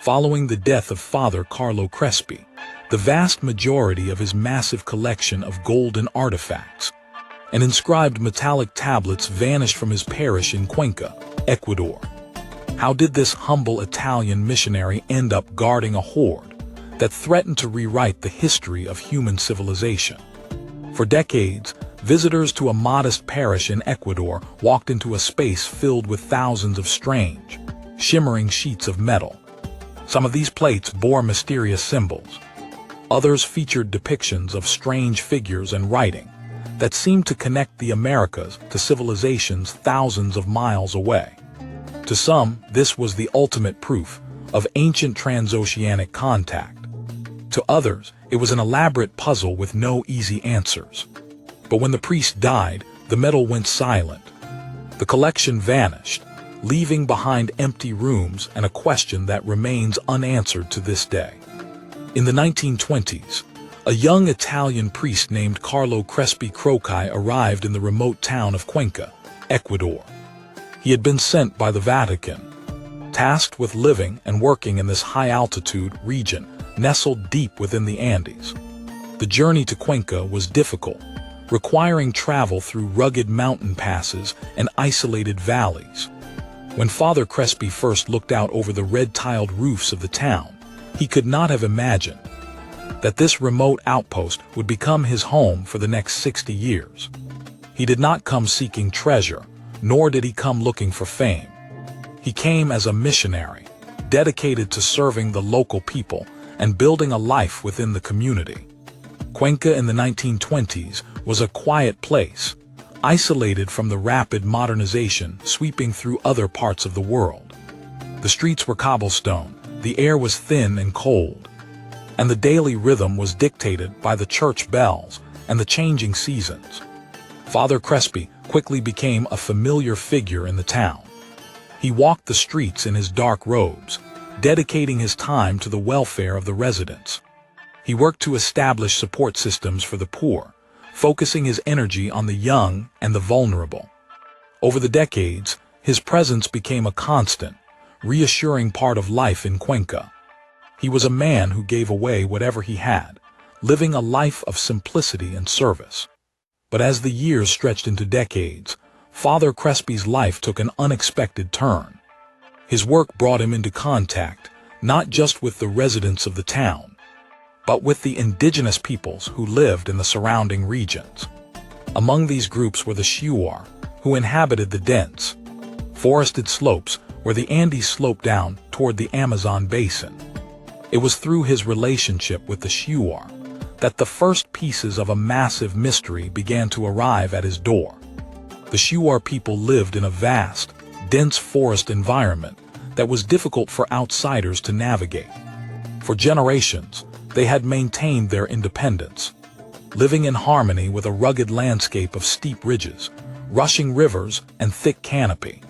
Following the death of Father Carlo Crespi, the vast majority of his massive collection of golden artifacts and inscribed metallic tablets vanished from his parish in Cuenca, Ecuador. How did this humble Italian missionary end up guarding a hoard that threatened to rewrite the history of human civilization? For decades, visitors to a modest parish in Ecuador walked into a space filled with thousands of strange, shimmering sheets of metal. Some of these plates bore mysterious symbols. Others featured depictions of strange figures and writing that seemed to connect the Americas to civilizations thousands of miles away. To some, this was the ultimate proof of ancient transoceanic contact. To others, it was an elaborate puzzle with no easy answers. But when the priest died, the metal went silent. The collection vanished, leaving behind empty rooms and a question that remains unanswered to this day. In the 1920s, a young Italian priest named Carlo Crespi arrived in the remote town of Cuenca, Ecuador. He had been sent by the Vatican, tasked with living and working in this high-altitude region nestled deep within the Andes. The journey to Cuenca was difficult, requiring travel through rugged mountain passes and isolated valleys. When Father Crespi first looked out over the red-tiled roofs of the town, he could not have imagined that this remote outpost would become his home for the next 60 years. He did not come seeking treasure, nor did he come looking for fame. He came as a missionary, dedicated to serving the local people and building a life within the community. Cuenca in the 1920s was a quiet place, isolated from the rapid modernization sweeping through other parts of the world. The streets were cobblestone, the air was thin and cold, and the daily rhythm was dictated by the church bells and the changing seasons. Father Crespi quickly became a familiar figure in the town. He walked the streets in his dark robes, dedicating his time to the welfare of the residents. He worked to establish support systems for the poor, focusing his energy on the young and the vulnerable. Over the decades, his presence became a constant, reassuring part of life in Cuenca. He was a man who gave away whatever he had, living a life of simplicity and service. But as the years stretched into decades, Father Crespi's life took an unexpected turn. His work brought him into contact, not just with the residents of the town, but with the indigenous peoples who lived in the surrounding regions. Among these groups were the Shuar, who inhabited the dense, forested slopes where the Andes sloped down toward the Amazon basin. It was through his relationship with the Shuar that the first pieces of a massive mystery began to arrive at his door. The Shuar people lived in a vast, dense forest environment that was difficult for outsiders to navigate. For generations, they had maintained their independence, living in harmony with a rugged landscape of steep ridges, rushing rivers, and thick canopy.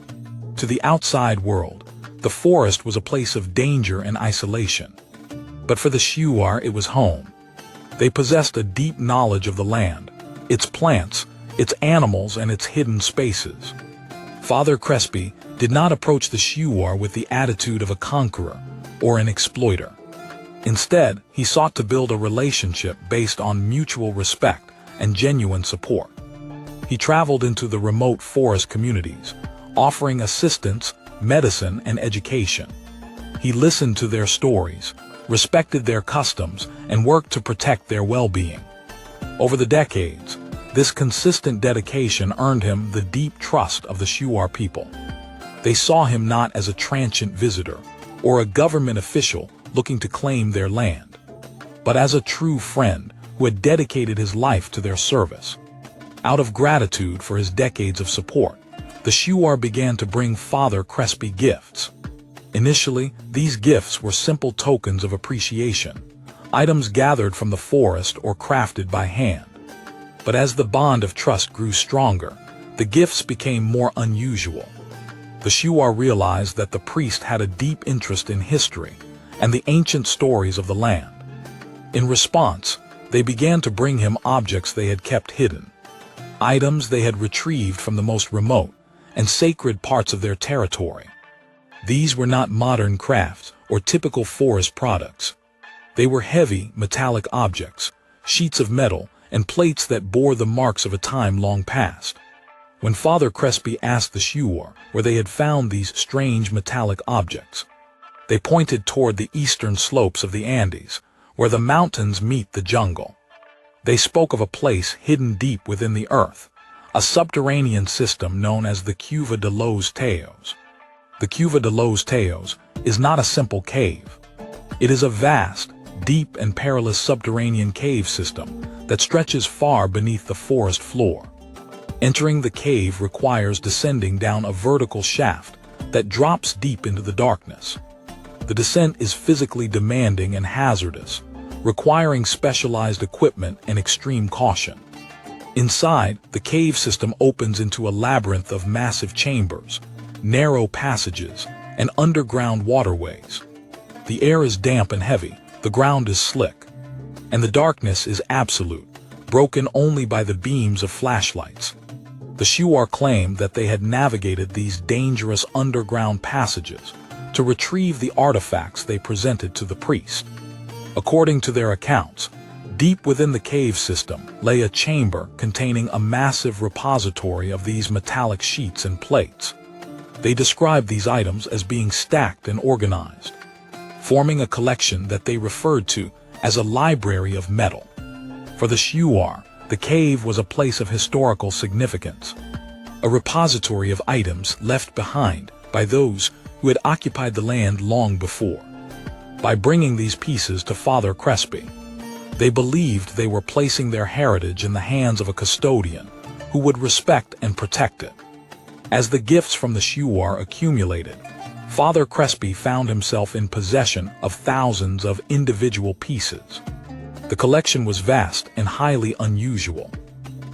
To the outside world, the forest was a place of danger and isolation. But for the Shuar, it was home. They possessed a deep knowledge of the land, its plants, its animals, and its hidden spaces. Father Crespi did not approach the Shuar with the attitude of a conqueror or an exploiter. Instead, he sought to build a relationship based on mutual respect and genuine support. He traveled into the remote forest communities, offering assistance, medicine, and education. He listened to their stories, respected their customs, and worked to protect their well-being. Over the decades, this consistent dedication earned him the deep trust of the Shuar people. They saw him not as a transient visitor or a government official looking to claim their land, but as a true friend who had dedicated his life to their service. Out of gratitude for his decades of support, the Shuar began to bring Father Crespi gifts. Initially, these gifts were simple tokens of appreciation, items gathered from the forest or crafted by hand. But as the bond of trust grew stronger, the gifts became more unusual. The Shuar realized that the priest had a deep interest in history and the ancient stories of the land. In response, they began to bring him objects they had kept hidden, items they had retrieved from the most remote and sacred parts of their territory. These were not modern crafts or typical forest products. They were heavy, metallic objects, sheets of metal, and plates that bore the marks of a time long past. When Father Crespi asked the Shuar where they had found these strange metallic objects, they pointed toward the eastern slopes of the Andes, where the mountains meet the jungle. They spoke of a place hidden deep within the earth, a subterranean system known as the Cueva de los Teos. The Cueva de los Teos is not a simple cave. It is a vast, deep and perilous subterranean cave system that stretches far beneath the forest floor. Entering the cave requires descending down a vertical shaft that drops deep into the darkness. The descent is physically demanding and hazardous, requiring specialized equipment and extreme caution. Inside, the cave system opens into a labyrinth of massive chambers, narrow passages, and underground waterways. The air is damp and heavy, the ground is slick, and the darkness is absolute, broken only by the beams of flashlights. The Shuar claimed that they had navigated these dangerous underground passages to retrieve the artifacts they presented to the priest. According to their accounts, deep within the cave system lay a chamber containing a massive repository of these metallic sheets and plates. They described these items as being stacked and organized, forming a collection that they referred to as a library of metal. For the Shuar, the cave was a place of historical significance, a repository of items left behind by those who had occupied the land long before. By bringing these pieces to Father Crespi, they believed they were placing their heritage in the hands of a custodian who would respect and protect it. As the gifts from the Shuar accumulated, Father Crespi found himself in possession of thousands of individual pieces. The collection was vast and highly unusual.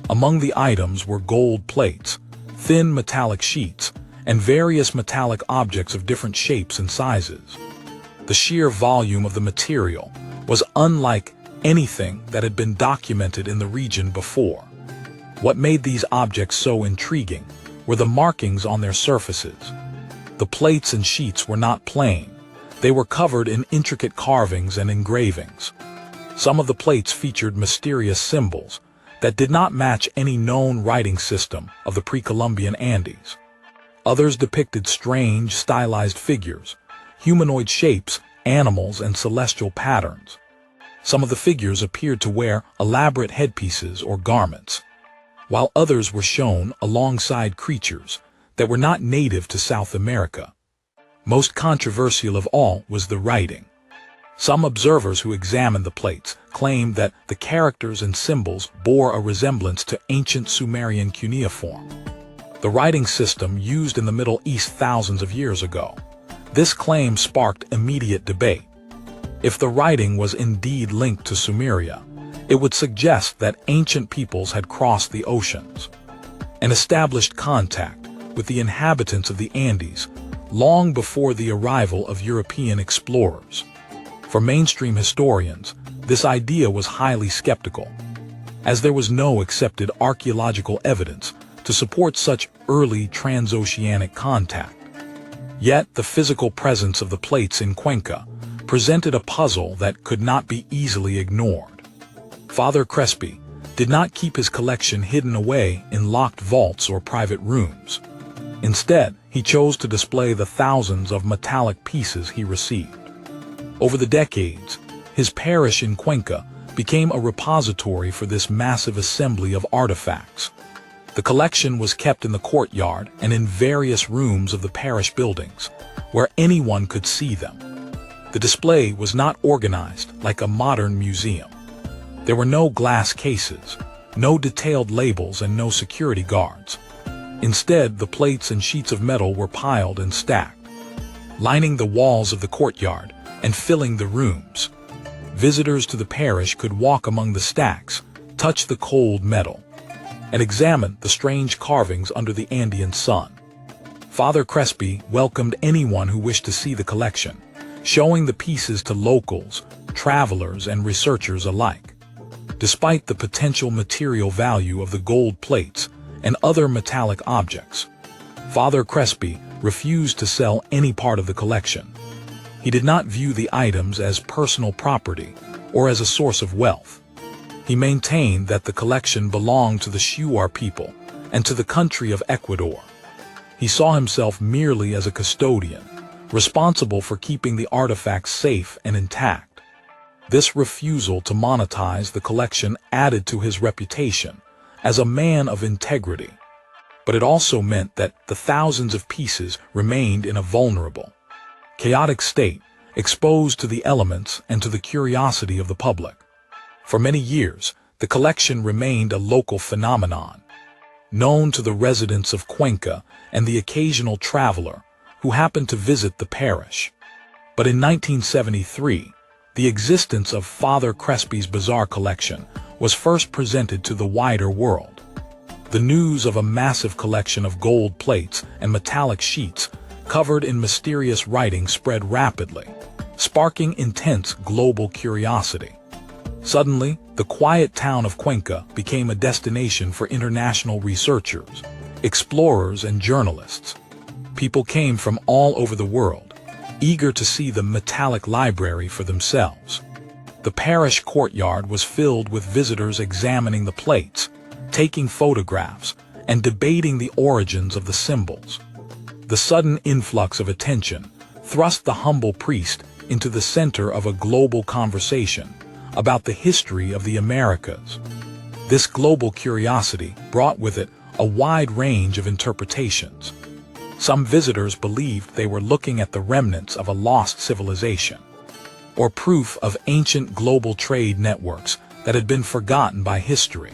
Among the items were gold plates, thin metallic sheets, and various metallic objects of different shapes and sizes. The sheer volume of the material was unlike anything that had been documented in the region before. What made these objects so intriguing were the markings on their surfaces. The plates and sheets were not plain. They were covered in intricate carvings and engravings. Some of the plates featured mysterious symbols that did not match any known writing system of the pre-Columbian Andes. Others depicted strange, stylized figures, humanoid shapes, animals, and celestial patterns. Some of the figures appeared to wear elaborate headpieces or garments, while others were shown alongside creatures that were not native to South America. Most controversial of all was the writing. Some observers who examined the plates claimed that the characters and symbols bore a resemblance to ancient Sumerian cuneiform, the writing system used in the Middle East thousands of years ago. This claim sparked immediate debate. If the writing was indeed linked to Sumeria, it would suggest that ancient peoples had crossed the oceans and established contact with the inhabitants of the Andes long before the arrival of European explorers. For mainstream historians, this idea was highly skeptical, as there was no accepted archaeological evidence to support such early transoceanic contact. Yet the physical presence of the plates in Cuenca presented a puzzle that could not be easily ignored. Father Crespi did not keep his collection hidden away in locked vaults or private rooms. Instead, he chose to display the thousands of metallic pieces he received. Over the decades, his parish in Cuenca became a repository for this massive assembly of artifacts. The collection was kept in the courtyard and in various rooms of the parish buildings, where anyone could see them. The display was not organized like a modern museum. There were no glass cases, no detailed labels, and no security guards. Instead, the plates and sheets of metal were piled and stacked, lining the walls of the courtyard and filling the rooms. Visitors to the parish could walk among the stacks, touch the cold metal, and examine the strange carvings under the Andean sun. Father Crespi welcomed anyone who wished to see the collection, showing the pieces to locals, travelers, and researchers alike. Despite the potential material value of the gold plates and other metallic objects, Father Crespi refused to sell any part of the collection. He did not view the items as personal property or as a source of wealth. He maintained that the collection belonged to the Shuar people and to the country of Ecuador. He saw himself merely as a custodian, responsible for keeping the artifacts safe and intact. This refusal to monetize the collection added to his reputation as a man of integrity. But it also meant that the thousands of pieces remained in a vulnerable, chaotic state, exposed to the elements and to the curiosity of the public. For many years, the collection remained a local phenomenon, known to the residents of Cuenca and the occasional traveler who happened to visit the parish. But in 1973, the existence of Father Crespi's bizarre collection was first presented to the wider world. The news of a massive collection of gold plates and metallic sheets covered in mysterious writing spread rapidly, sparking intense global curiosity. Suddenly, the quiet town of Cuenca became a destination for international researchers, explorers, and journalists. People came from all over the world, eager to see the metallic library for themselves. The parish courtyard was filled with visitors examining the plates, taking photographs, and debating the origins of the symbols. The sudden influx of attention thrust the humble priest into the center of a global conversation about the history of the Americas. This global curiosity brought with it a wide range of interpretations. Some visitors believed they were looking at the remnants of a lost civilization, or proof of ancient global trade networks that had been forgotten by history.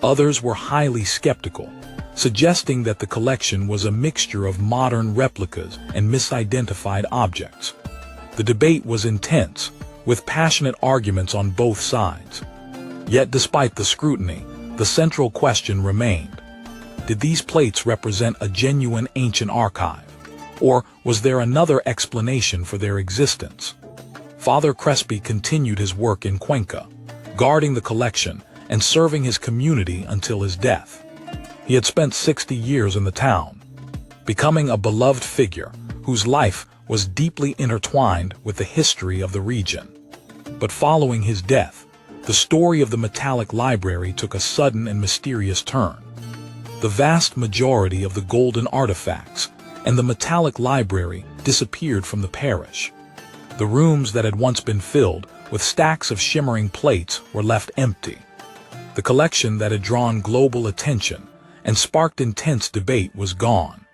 Others were highly skeptical, suggesting that the collection was a mixture of modern replicas and misidentified objects. The debate was intense, with passionate arguments on both sides. Yet despite the scrutiny, the central question remained: did these plates represent a genuine ancient archive, or was there another explanation for their existence? Father Crespi continued his work in Cuenca, guarding the collection and serving his community until his death. He had spent 60 years in the town, becoming a beloved figure whose life was deeply intertwined with the history of the region. But following his death, the story of the metallic library took a sudden and mysterious turn. The vast majority of the golden artifacts and the metallic library disappeared from the parish. The rooms that had once been filled with stacks of shimmering plates were left empty. The collection that had drawn global attention and sparked intense debate was gone,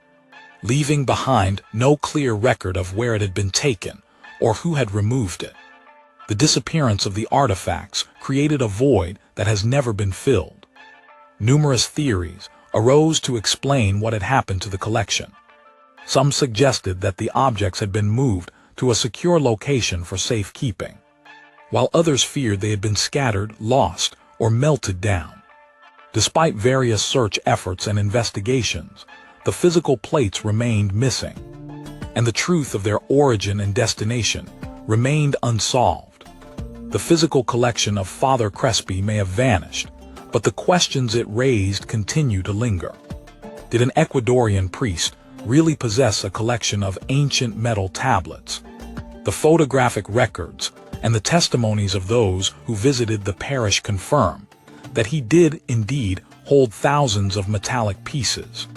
leaving behind no clear record of where it had been taken or who had removed it. The disappearance of the artifacts created a void that has never been filled. Numerous theories arose to explain what had happened to the collection. Some suggested that the objects had been moved to a secure location for safekeeping, while others feared they had been scattered, lost, or melted down. Despite various search efforts and investigations, the physical plates remained missing, and the truth of their origin and destination remained unsolved. The physical collection of Father Crespi may have vanished, but the questions it raised continue to linger. Did an Ecuadorian priest really possess a collection of ancient metal tablets? The photographic records and the testimonies of those who visited the parish confirm that he did indeed hold thousands of metallic pieces,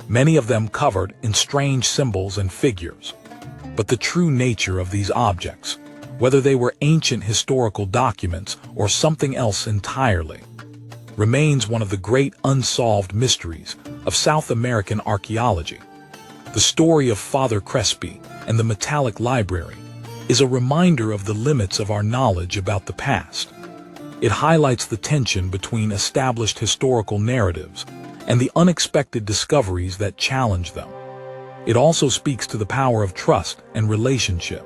many of them covered in strange symbols and figures. But the true nature of these objects, whether they were ancient historical documents or something else entirely, remains one of the great unsolved mysteries of South American archaeology. The story of Father Crespi and the metallic library is a reminder of the limits of our knowledge about the past. It highlights the tension between established historical narratives and the unexpected discoveries that challenge them. It also speaks to the power of trust and relationship.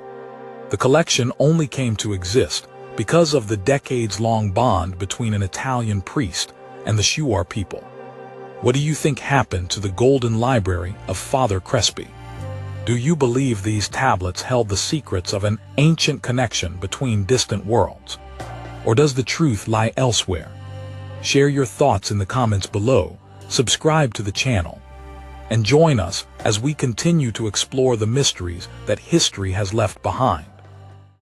The collection only came to exist because of the decades-long bond between an Italian priest and the Shuar people. What do you think happened to the golden library of Father Crespi? Do you believe these tablets held the secrets of an ancient connection between distant worlds? Or does the truth lie elsewhere? Share your thoughts in the comments below, subscribe to the channel, and join us as we continue to explore the mysteries that history has left behind.